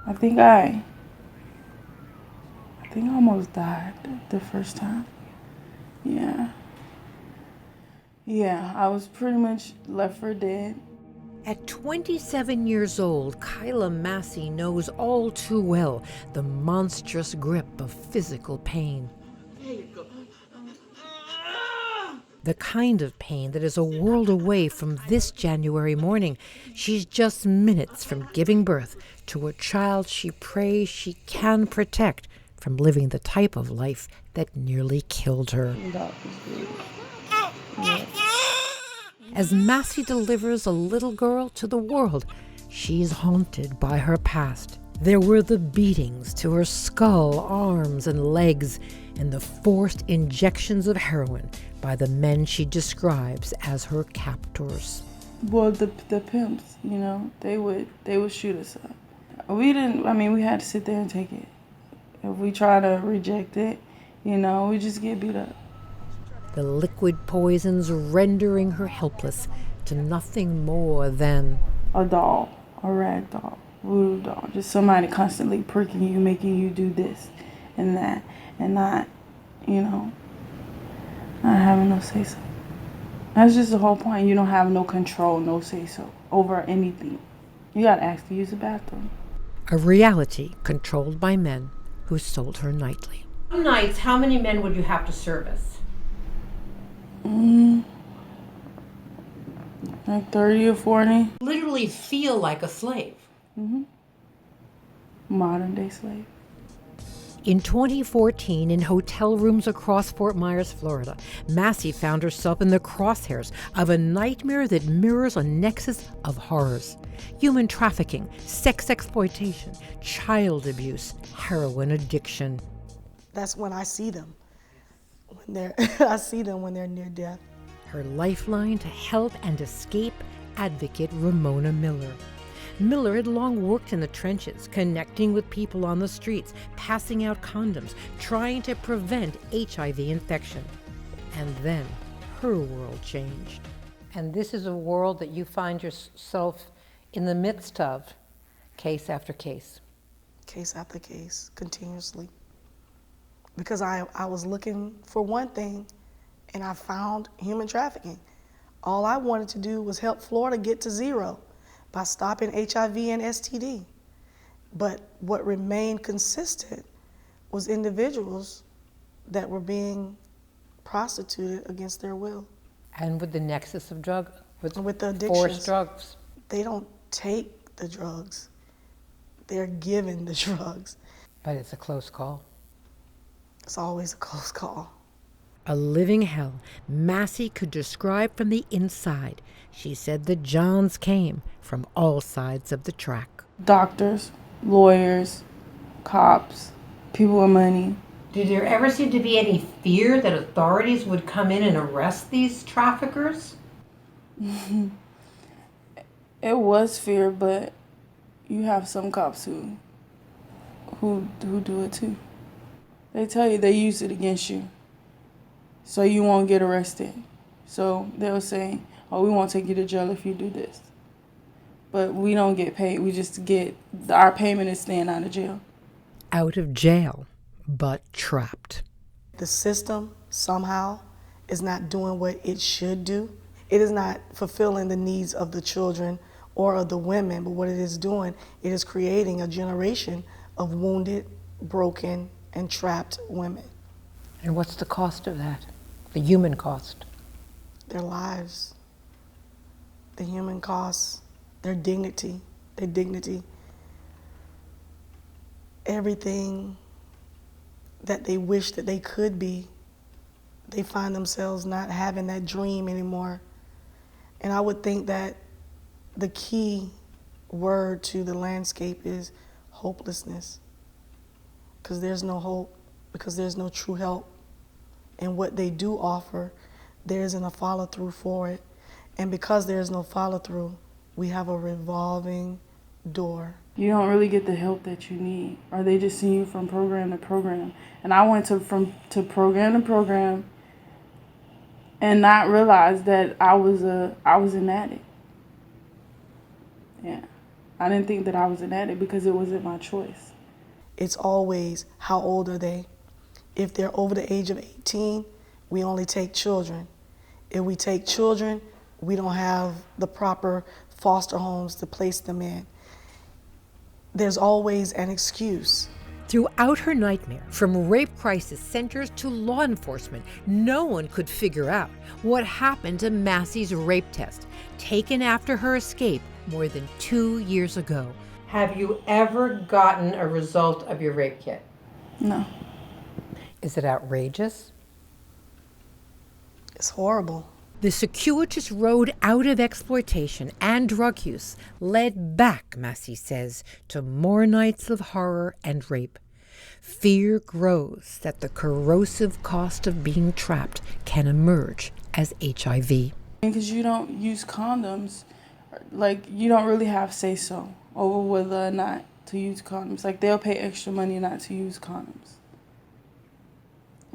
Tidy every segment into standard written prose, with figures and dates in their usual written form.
I think I almost died the first time. Yeah. Yeah, I was pretty much left for dead. At 27 years old, Kyla Massey knows all too well the monstrous grip of physical pain. There you go. The kind of pain that is a world away from this January morning. She's just minutes from giving birth to a child she prays she can protect from living the type of life that nearly killed her. As Massey delivers a little girl to the world, she's haunted by her past. There were the beatings to her skull, arms, and legs, and the forced injections of heroin by the men she describes as her captors. Well, the pimps, you know, they would shoot us up. We had to sit there and take it. If we try to reject it, you know, we just get beat up. The liquid poisons rendering her helpless to nothing more than a doll, a rag doll, voodoo doll, just somebody constantly pricking you, making you do this and that, and not, you know, not having no say-so. That's just the whole point. You don't have no control, no say-so over anything. You gotta ask to use the bathroom. a reality controlled by men who sold her nightly. Some nights, how many men would you have to service? Like 30 or 40. Literally feel like a slave. Modern day slave. In 2014, in hotel rooms across Fort Myers, Florida, Massey found herself in the crosshairs of a nightmare that mirrors a nexus of horrors. Human trafficking, sex exploitation, child abuse, heroin addiction. That's when I see them. I see them when they're near death. Her lifeline to help and escape, advocate Ramona Miller. Miller had long worked in the trenches, connecting with people on the streets, passing out condoms, trying to prevent HIV infection. And then her world changed. And this is a world that you find yourself in the midst of, case after case. Case after case, continuously. Because I was looking for one thing, and I found human trafficking. All I wanted to do was help Florida get to zero by stopping HIV and STD. But what remained consistent was individuals that were being prostituted against their will. And with the nexus of with the addictions. Forced drugs. They don't take the drugs. They're given the drugs. But it's a close call. It's always a close call. A living hell Massey could describe from the inside. She said the Johns came from all sides of the track. Doctors, lawyers, cops, people with money. Did there ever seem to be any fear that authorities would come in and arrest these traffickers? It was fear, but you have some cops who do it too. They tell you they use it against you, so you won't get arrested. So they'll say, oh, we won't take you to jail if you do this. But we don't get paid. We just get, our payment is staying out of jail. Out of jail, but trapped. The system somehow is not doing what it should do. It is not fulfilling the needs of the children or of the women, but what it is doing, it is creating a generation of wounded, broken, and trapped women. And what's the cost of that? The human cost? Their lives, the human cost, their dignity, everything that they wish that they could be, they find themselves not having that dream anymore. And I would think that the key word to the landscape is hopelessness. Because there's no hope, because there's no true help. And what they do offer, there isn't a follow-through for it. And because there is no follow-through, we have a revolving door You don't really get the help that you need, or they just send you from program to program. And I went to program to program, and not realize that I was an addict. Yeah, I didn't think that I was an addict because it wasn't my choice. It's always, how old are they? If they're over the age of 18, we only take children. If we take children, we don't have the proper foster homes to place them in. There's always an excuse. Throughout her nightmare, from rape crisis centers to law enforcement, no one could figure out what happened to Massey's rape test, taken after her escape more than 2 years ago. Have you ever gotten a result of your rape kit? No. Is it outrageous? It's horrible. The circuitous road out of exploitation and drug use led back, Massey says, to more nights of horror and rape. Fear grows that the corrosive cost of being trapped can emerge as HIV. Because you don't use condoms, like, you don't really have say-so over whether or not to use condoms. Like, they'll pay extra money not to use condoms.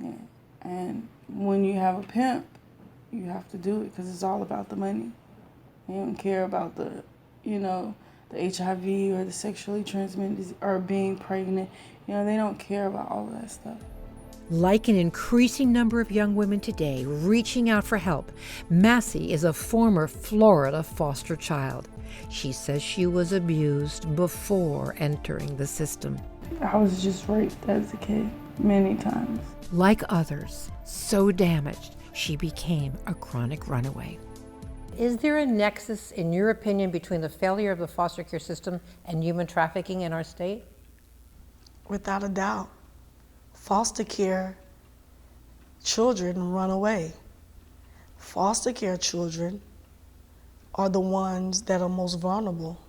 Yeah. And when you have a pimp, you have to do it because it's all about the money. They don't care about the HIV or the sexually transmitted or being pregnant. They don't care about all of that stuff. Like an increasing number of young women today reaching out for help, Massey is a former Florida foster child. She says she was abused before entering the system. I was just raped as a kid many times. Like others, so damaged, she became a chronic runaway. Is there a nexus, in your opinion, between the failure of the foster care system and human trafficking in our state? Without a doubt. Foster care children run away. Foster care children are the ones that are most vulnerable.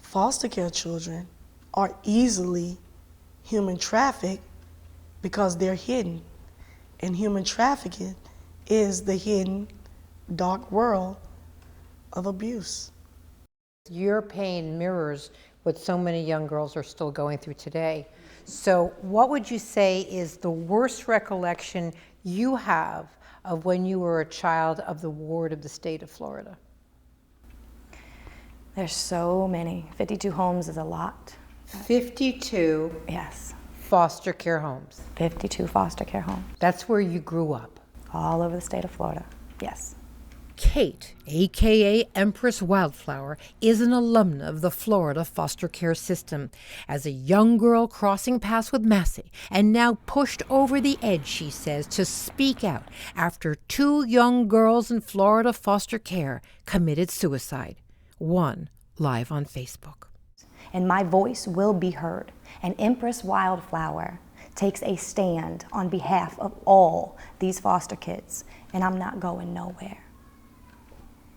Foster care children are easily human trafficked because they're hidden. And human trafficking is the hidden, dark world of abuse. Your pain mirrors what so many young girls are still going through today. So what would you say is the worst recollection you have of when you were a child of the ward of the state of Florida? There's so many. 52 homes is a lot. 52 Yes, foster care homes. 52 foster care homes. That's where you grew up. All over the state of Florida, yes. Kate, aka Empress Wildflower, is an alumna of the Florida foster care system. As a young girl crossing paths with Massey, and now pushed over the edge, she says, to speak out after 2 young girls in Florida foster care committed suicide. One live on Facebook. And my voice will be heard. And Empress Wildflower takes a stand on behalf of all these foster kids, and I'm not going nowhere.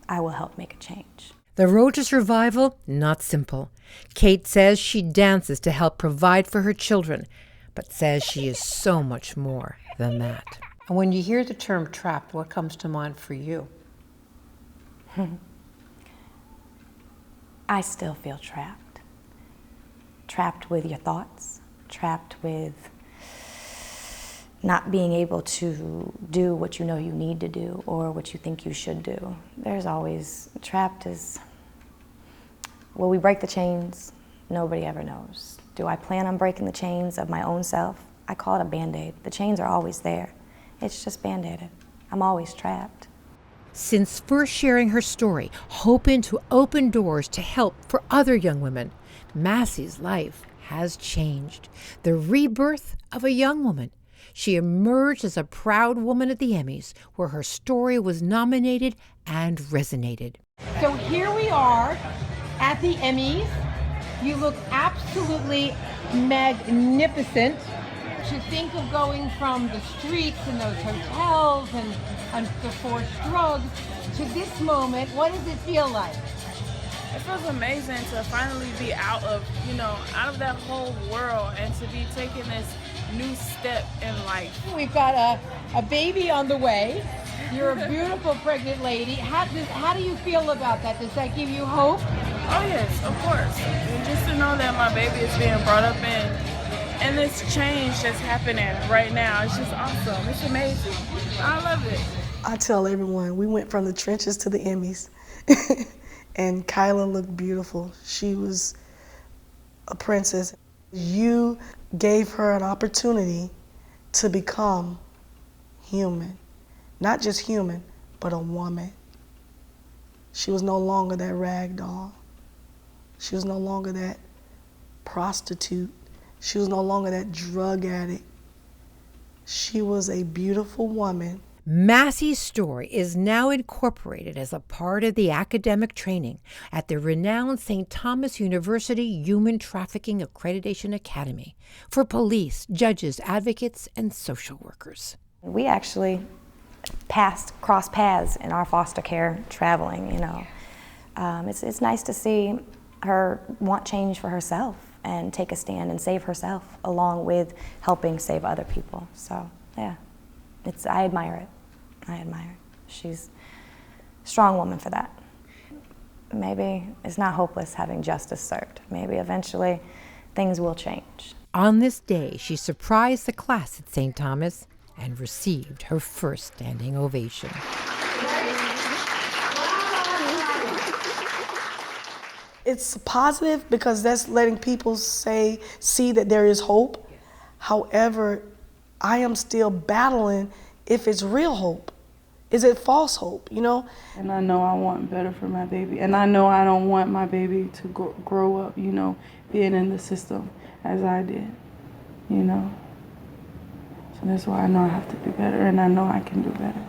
I will help make a change. The road to survival, not simple. Kate says she dances to help provide for her children, but says she is so much more than that. And when you hear the term trapped, what comes to mind for you? I still feel trapped. Trapped with your thoughts, trapped with not being able to do what you know you need to do or what you think you should do. There's always, trapped is, will we break the chains? Nobody ever knows. Do I plan on breaking the chains of my own self? I call it a Band-Aid. The chains are always there. It's just Band-Aided. I'm always trapped. Since first sharing her story, hoping to open doors to help for other young women, Massey's life has changed. The rebirth of a young woman. She emerged as a proud woman at the Emmys, where her story was nominated and resonated. So here we are at the Emmys. You look absolutely magnificent. To think of going from the streets and those hotels and the forced drugs to this moment, what does it feel like? It feels amazing to finally be out of that whole world and to be taking this new step in life. We've got a baby on the way. You're a beautiful pregnant lady. How do you feel about that? Does that give you hope? Oh yes, of course. And just to know that my baby is being brought up in this change that's happening right now, it's just awesome. It's amazing. I love it. I tell everyone, we went from the trenches to the Emmys. And Kyla looked beautiful. She was a princess. You gave her an opportunity to become human. Not just human, but a woman. She was no longer that rag doll. She was no longer that prostitute. She was no longer that drug addict. She was a beautiful woman. Massey's story is now incorporated as a part of the academic training at the renowned St. Thomas University Human Trafficking Accreditation Academy for police, judges, advocates, and social workers. We actually crossed paths in our foster care traveling, you know. It's nice to see her want change for herself and take a stand and save herself along with helping save other people. So, yeah. I admire it. I admire it. She's a strong woman for that. Maybe it's not hopeless having justice served. Maybe eventually things will change. On this day, she surprised the class at St. Thomas and received her first standing ovation. It's positive because that's letting people see that there is hope. However, I am still battling if it's real hope. Is it false hope, you know? And I know I want better for my baby. And I know I don't want my baby to grow up, you know, being in the system as I did, you know? So that's why I know I have to do better, and I know I can do better.